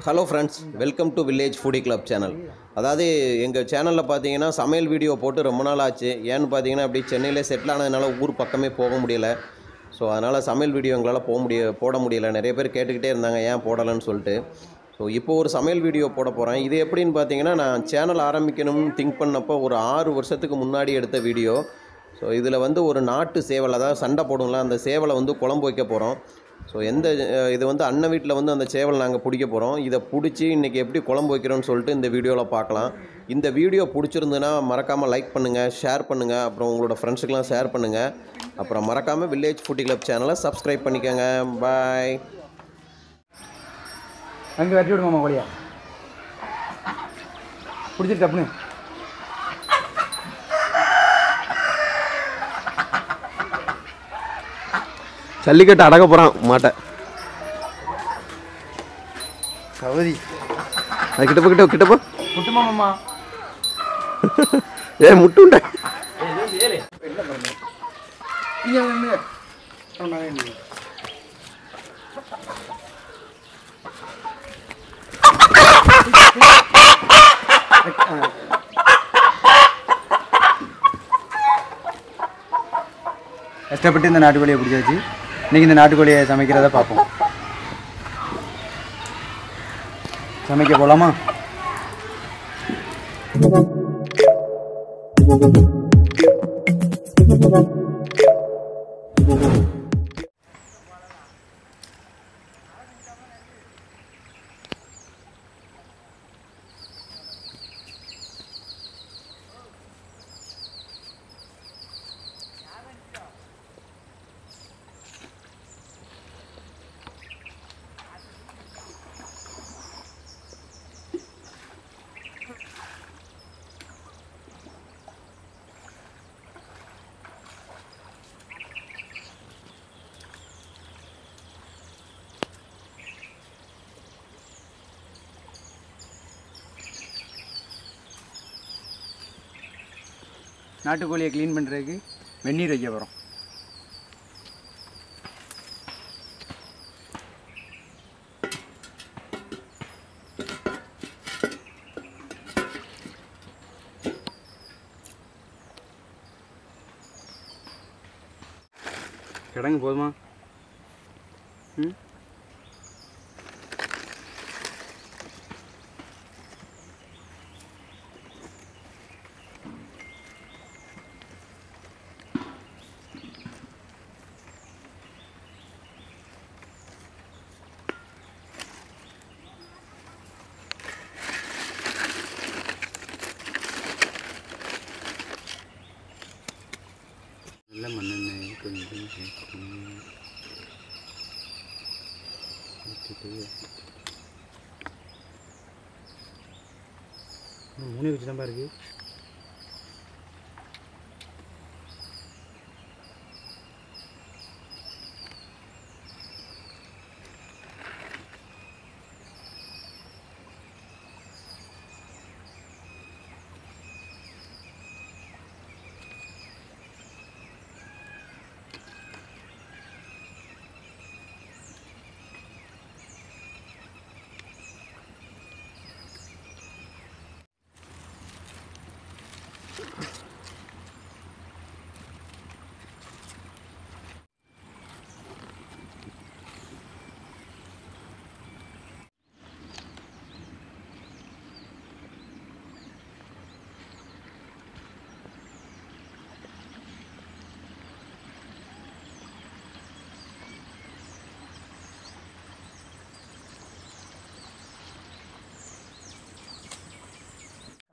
Hello friends, welcome to village foodie club channel. அதாவது எங்கள் சேனலில் பார்த்தீங்கன்னா சமையல் வீடியோ போட்டு ரொம்ப நாள் ஆச்சு. ஏன்னு பார்த்தீங்கன்னா அப்படி சென்னையிலே செட்டில் ஆனதுனால ஊர் பக்கமே போக முடியலை. ஸோ அதனால் சமையல் வீடியோ எங்களால் போட முடியலை. நிறைய பேர் கேட்டுக்கிட்டே இருந்தாங்க ஏன் போடலைன்னு சொல்லிட்டு. ஸோ இப்போ ஒரு சமையல் வீடியோ போட போகிறேன். இது எப்படின்னு பார்த்தீங்கன்னா நான் சேனல் ஆரம்பிக்கணும்னு திங்க் பண்ணப்போ ஒரு 6 வருஷத்துக்கு முன்னாடி எடுத்த வீடியோ. ஸோ இதில் வந்து ஒரு நாட்டு சேவல், அதாவது சண்டை போடுங்களா, அந்த சேவலை வந்து குழம்பு வைக்க போகிறோம். ஸோ இது வந்து அண்ணன் வீட்டில் வந்து அந்த சேவல் நாங்கள் பிடிக்க போகிறோம். இதை பிடிச்சி இன்றைக்கி எப்படி குழம்பு வைக்கிறோன்னு சொல்லிட்டு இந்த வீடியோவில் பார்க்கலாம். இந்த வீடியோ பிடிச்சிருந்துன்னா மறக்காமல் லைக் பண்ணுங்கள், ஷேர் பண்ணுங்கள், அப்புறம் உங்களோட ஃப்ரெண்ட்ஸுக்கெலாம் ஷேர் பண்ணுங்கள். அப்புறம் மறக்காமல் வில்லேஜ் ஃபுடி கிளப் சேனலை சப்ஸ்கிரைப் பண்ணிக்கோங்க. பாய். அங்கே வெட்டி விடுமாம்மா கோழியா பிடிச்சிட்டு தப்புன்னு ஜல்லிக்கட்டு அடக்க போகிறான் மாட்டை. சவதி அது கிட்டப்போ முட்டுமாம்மா ஏ முட்டுண்டா. கஷ்டப்பட்டு இந்த நாட்டுக்கோழியை பிடிச்சாச்சு. இன்றைக்கி இந்த நாட்டுக்கோழியை சமைக்கிறத பார்ப்போம். சமைக்க போகலாமா? நாட்டுக்கோழியை க்ளீன் பண்ணுறதுக்கு வெந்நீர் வைக்க போகிறோம். கிடங்கு போதுமா? ம், நல்ல மண்ணெண்ணெய் கொஞ்சம் சேர்க்கணும். மூணு வச்சு தான் இருக்கு.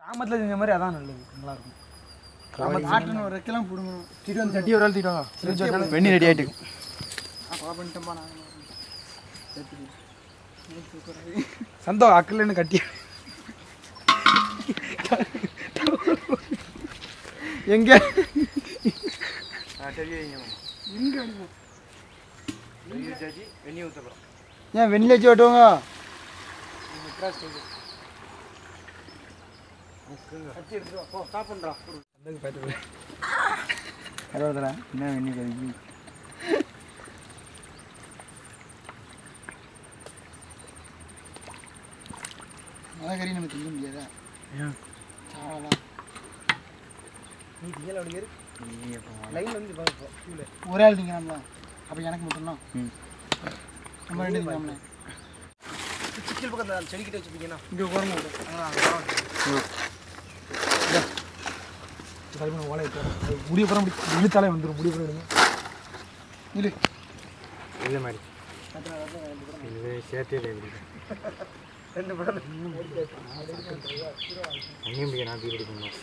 கிராமத்தில் செஞ்ச மாதிரி அதான் நல்லது, நல்லாயிருக்கும். கிராமத்தில் ஆட்டணும், ஒரு ரெக்கெல்லாம் பிடுங்கணும். தீட்டு வந்து சட்டி ஒரு ஆள் தீட்டுவாங்க. வெண்ணி ரெடி ஆகிட்டு சந்தோ அக்கல்னு கட்டி எங்கே வெண்ணி ஊற்றப்போம். ஏன் வெண்ணி வச்சு ஓட்டுவாங்க? என்ன வெண்ணி கறிக்கு கறி நம்ம திங்க முடியாதா? ஏன் சாவலா நீ திங்கல அப்படி இரு. லைன் வந்து பாப்போம் ஒரே ஆள் திங்கலாம்ல. அப்போ எனக்கு மட்டும்தான் நம்ம ரெண்டு திங்கலாம்ல. சிக்கல் பக்கத்தில் செடிக்கிட்ட வச்சுப்பீங்கன்னா இங்கே ஓரமாக ஓலை முடிய போகிற இழுத்தாலே வந்துடும். முடிய போகிற இழு இல்லை மாதிரி இது சேர்த்தே ரெண்டு படம் அங்கேயும் போய் நான் தீர் எடுக்கணும்.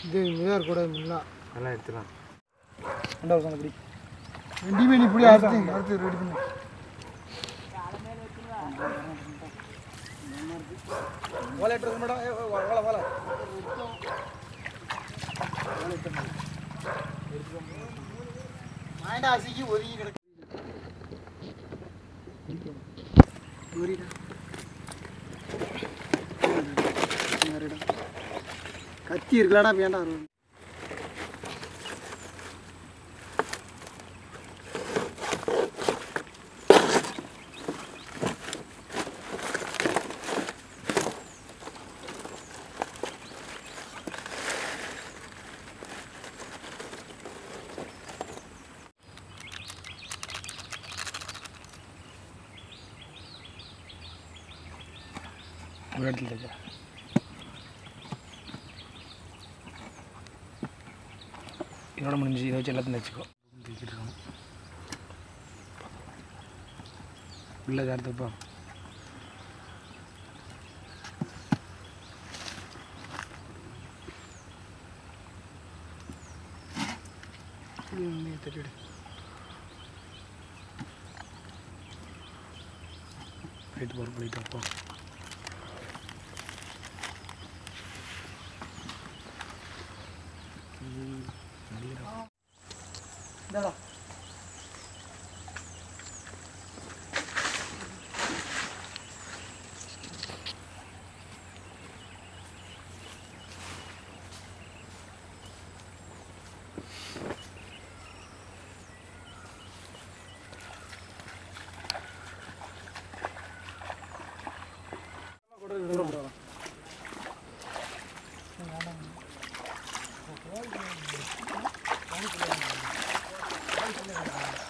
இது மிதார் கூட நல்லா எடுத்துக்கலாம். ரெண்டாவது சொன்ன பிடி ரெண்டுமே நீ இப்படி அடுத்து ரெடி பண்ணு. ஓலை எடுத்து மேடம் ஓலை ஓலை மாயண்டா அசிக்கி ஒதுங்கி கிடக்கு. கத்தி இருக்கலாடா வேண்டாம். இதோட முடிஞ்சு இதை வச்சு எல்லாத்தையும் வச்சுக்கோ. இல்லை சேர்த்துப்பா தட்டிவிடு. ரைட்டு போகிற போயிட்டு அப்போ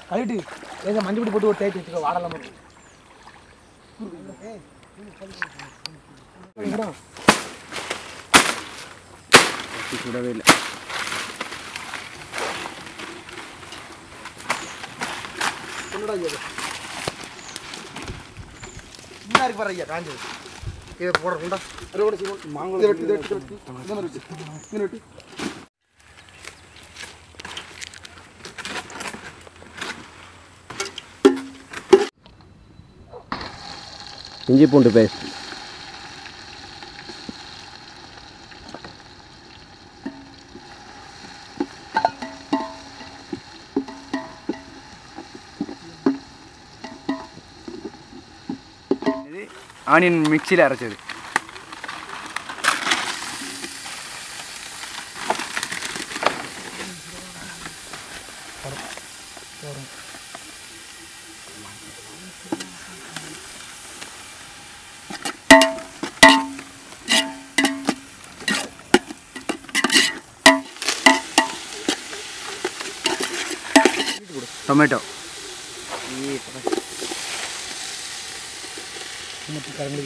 கழிட்டு ஏதோ மஞ்சள் பொடி போட்டு ஒரு தேய்ச்சி வச்சுக்கோ. வாடலாம் சுடவே இல்லை. என்ன இருக்கு பாரு ஐயா காஞ்சது. இதை போடுறா மாங்கோட வெட்டி இஞ்சி பூண்டு பேஸ்ட், ஆனியன் மிக்சியில் அரைச்சது. டொமேட்டோ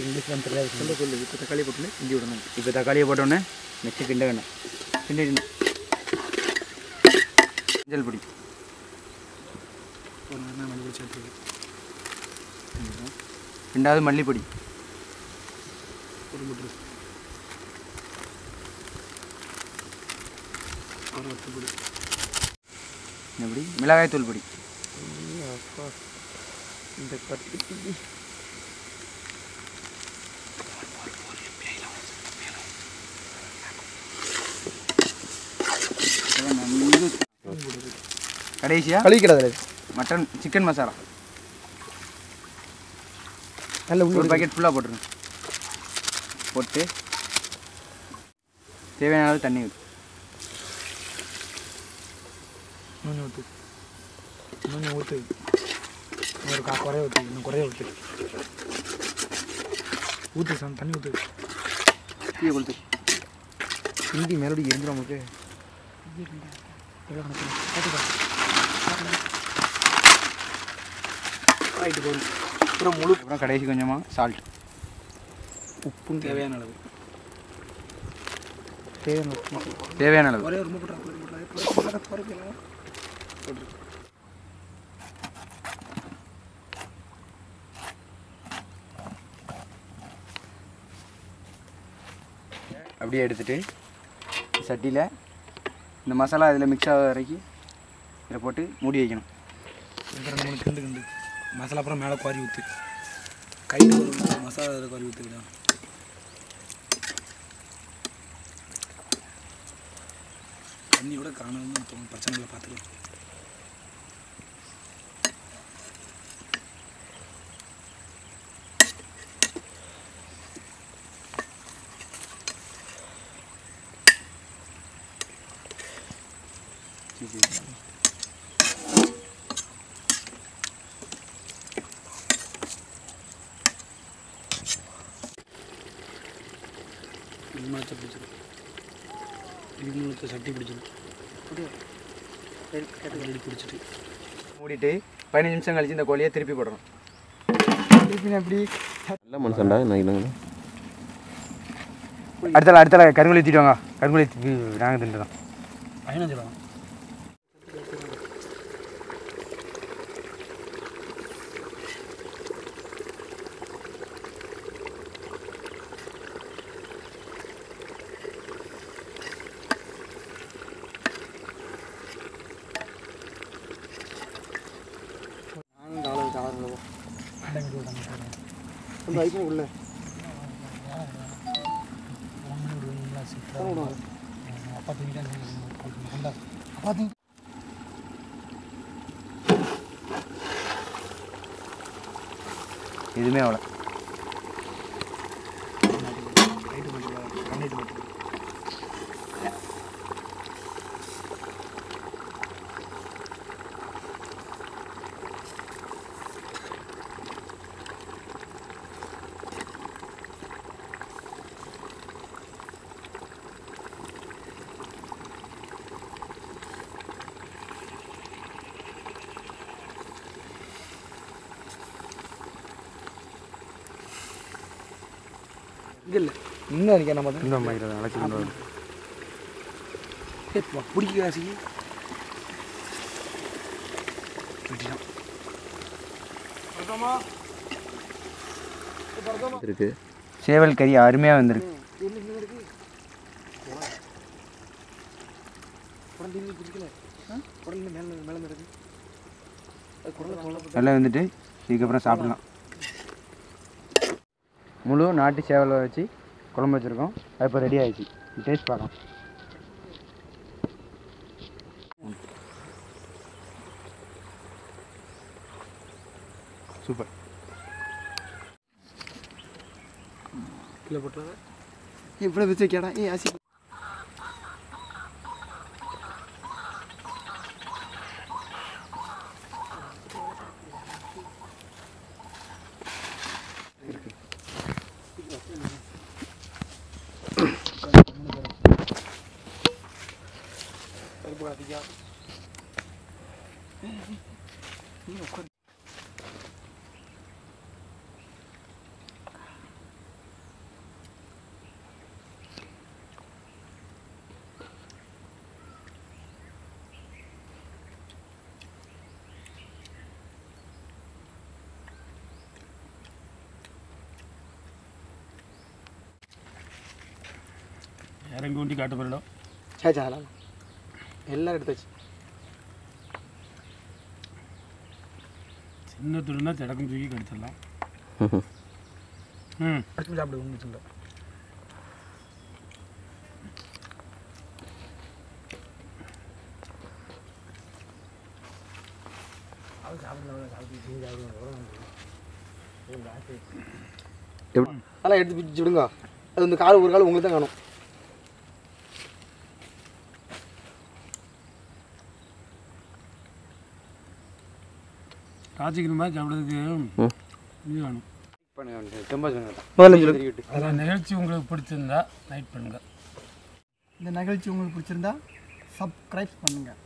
இங்கிலீஷ்லாம் தெரியாது. சொல்லு. இப்போ தக்காளி போட்டோன்னே இஞ்சி விடணும். இப்போ தக்காளியை போட்டோன்னே நெக்ஸ்ட்டு கிண்ட வேணும். கிண்டிடணும். மஞ்சள் பொடி மல்லிப்பொடி சேர்த்து. ரெண்டாவது மல்லிப்பொடி பொடி. எப்படி மிளகாய் தூள் பொடி. இந்த கட்டி கடைசியாக கழிக்கிறது மட்டன் சிக்கன் மசாலா. நல்ல ஒரு பாக்கெட் ஃபுல்லாக போட்டுருங்க. போட்டு தேவையான அளவு தண்ணி ஊற்று. இன்னும் ஊற்று ஒரு குறைய ஊற்று, இன்னும் குறைய ஊற்று. ஊற்று சார், தண்ணி ஊற்று. டீயை கொடுத்து ஹிந்தி மேலோடி எரிஞ்சிடும் உங்களுக்கு. ரைட்டு போதும். அப்புறம் முழு அப்புறம் கடைசி கொஞ்சமாக சால்ட், உப்பும் தேவையான அளவு. தேவையான அளவு. ஒரே ஒரு உப்பு போட்டுறேன். அப்படியே எடுத்துகிட்டு சட்டியில் இந்த மசாலா இதில் மிக்ஸ் ஆகிற வரைக்கும் இதில் போட்டு மூடி வைக்கணும். 2-3 கிண்டு மசாலா அப்புறம் மேலே குவாரி ஊற்று. கை மசாலா இதில் குவாரி ஊற்றுக்கிட்டா தண்ணி கூட காணாமல் தோணும். பிரச்சனை இல்லை, பார்த்துக்கலாம். சட்டி பிடிச்சிடும். பிடிச்சிட்டு மூடிட்டு 15 நிமிஷம் கழிச்சு இந்த கோழியை திருப்பி போடணும். திருப்பி எப்படி நல்ல மனுஷன்டா நான் இல்லைங்கண்ணா. அடுத்தால கருங்கோழி ஊற்றிட்டு வாங்க. கருங்கோழி நாங்கள் தின்றுதான். 15 ரூபா. உள்ள எதுவுமே அவ்வளோ. இல்லை இன்னும் நினைக்க நம்ம இன்னும் அழைச்சி கொண்டு வரும். பிடிக்க காசி இருக்கு. சேவல் கறி அருமையாக வந்திருக்கு. நல்லா வந்துட்டு இதுக்கப்புறம் சாப்பிடலாம். முழு நாட்டு சேவலை வச்சு குழம்பு வச்சுருக்கோம். அது இப்போ ரெடி ஆகிடுச்சு. டேஸ்ட் பார்க்கலாம். சூப்பர். கீழே போட்டுறாங்க. இவ்வளோ வச்சு கேடா ஆசி இறங்கி ஊண்டி காட்டு போயிடும். சேச்சாலாம் எல்லாம் எடுத்தாச்சு. சின்ன துடுனா திடக்கும் தூக்கி கடிச்சிடலாம். சாப்பிடு ஒன்று சொல்ல அது சாப்பிடலாம். சாப்பிட்டு அதெல்லாம் எடுத்து பிடிச்சி விடுங்க. அது இந்த கால் ஒரு கால் உங்களுக்கு தான் காணும். ராஜகிரி மாதிரி சாப்பிட்றதுக்கு இது வேணும். முதல்ல சொல்லுங்க. அந்த நிகழ்ச்சி உங்களுக்கு பிடிச்சிருந்தா லைக் பண்ணுங்கள். இந்த நிகழ்ச்சி உங்களுக்கு பிடிச்சிருந்தா சப்ஸ்கிரைப் பண்ணுங்கள்.